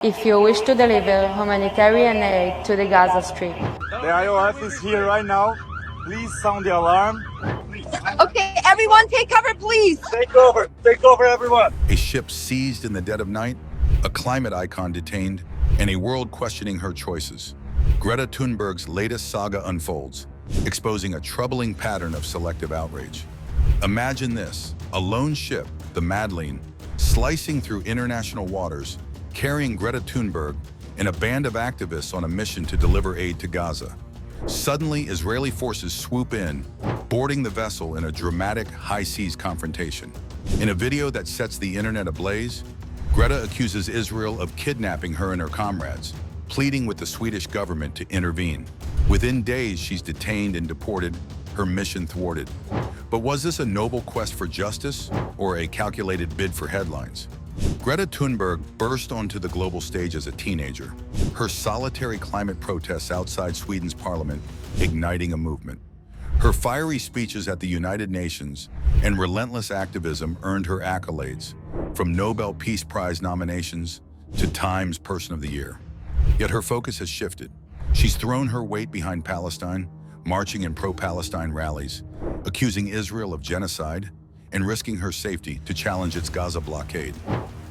if you wish to deliver humanitarian aid to the Gaza Strip. The IOF is here right now. Please sound the alarm. Okay, everyone take cover, please. Take over everyone. A ship seized in the dead of night, a climate icon detained, and a world questioning her choices. Greta Thunberg's latest saga unfolds, exposing a troubling pattern of selective outrage. Imagine this, a lone ship, the Madeleine, slicing through international waters, carrying Greta Thunberg and a band of activists on a mission to deliver aid to Gaza. Suddenly, Israeli forces swoop in, boarding the vessel in a dramatic high-seas confrontation. In a video that sets the internet ablaze, Greta accuses Israel of kidnapping her and her comrades, pleading with the Swedish government to intervene. Within days, she's detained and deported, her mission thwarted. But was this a noble quest for justice or a calculated bid for headlines? Greta Thunberg burst onto the global stage as a teenager, her solitary climate protests outside Sweden's parliament igniting a movement. Her fiery speeches at the United Nations and relentless activism earned her accolades, from Nobel Peace Prize nominations to Times Person of the Year. Yet her focus has shifted. She's thrown her weight behind Palestine, marching in pro-Palestine rallies, accusing Israel of genocide, and risking her safety to challenge its Gaza blockade.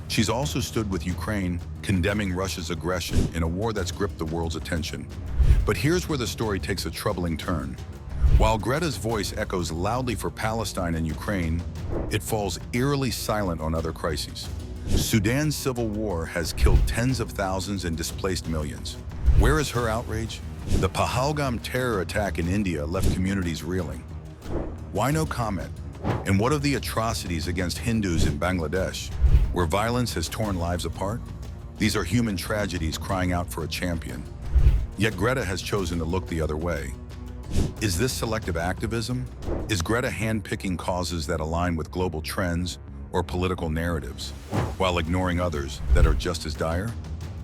She's also stood with Ukraine, condemning Russia's aggression in a war that's gripped the world's attention. But here's where the story takes a troubling turn. While Greta's voice echoes loudly for Palestine and Ukraine, it falls eerily silent on other crises. Sudan's civil war has killed tens of thousands and displaced millions. Where is her outrage? The Pahalgam terror attack in India left communities reeling. Why no comment? And what of the atrocities against Hindus in Bangladesh, where violence has torn lives apart? These are human tragedies crying out for a champion. Yet Greta has chosen to look the other way. Is this selective activism? Is Greta handpicking causes that align with global trends or political narratives, while ignoring others that are just as dire?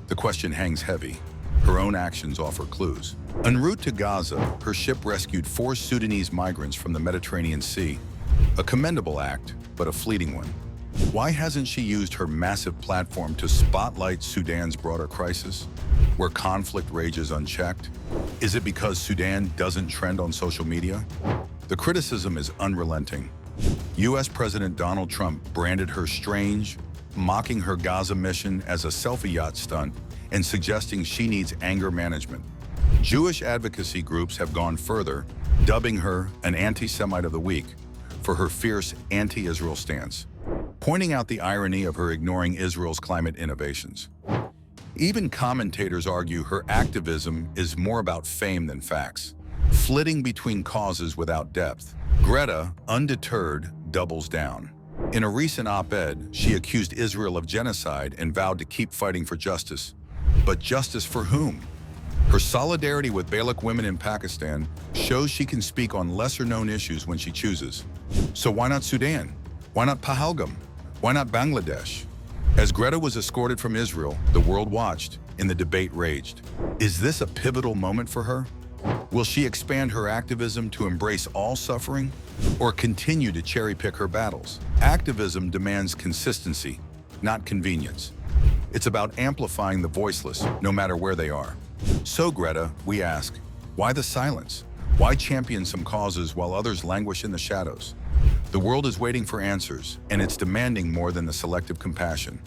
The question hangs heavy. Her own actions offer clues. En route to Gaza, her ship rescued 4 Sudanese migrants from the Mediterranean Sea. A commendable act, but a fleeting one. Why hasn't she used her massive platform to spotlight Sudan's broader crisis, where conflict rages unchecked? Is it because Sudan doesn't trend on social media? The criticism is unrelenting. US President Donald Trump branded her strange, mocking her Gaza mission as a selfie yacht stunt and suggesting she needs anger management. Jewish advocacy groups have gone further, dubbing her an anti-Semite of the week for her fierce anti-Israel stance, pointing out the irony of her ignoring Israel's climate innovations. Even commentators argue her activism is more about fame than facts, flitting between causes without depth. Greta, undeterred, doubles down. In a recent op-ed, she accused Israel of genocide and vowed to keep fighting for justice. But justice for whom? Her solidarity with Baloch women in Pakistan shows she can speak on lesser-known issues when she chooses. So why not Sudan? Why not Pahalgam? Why not Bangladesh? As Greta was escorted from Israel, the world watched, and the debate raged. Is this a pivotal moment for her? Will she expand her activism to embrace all suffering, or continue to cherry-pick her battles? Activism demands consistency, not convenience. It's about amplifying the voiceless, no matter where they are. So Greta, we ask, why the silence? Why champion some causes while others languish in the shadows? The world is waiting for answers, and it's demanding more than the selective compassion.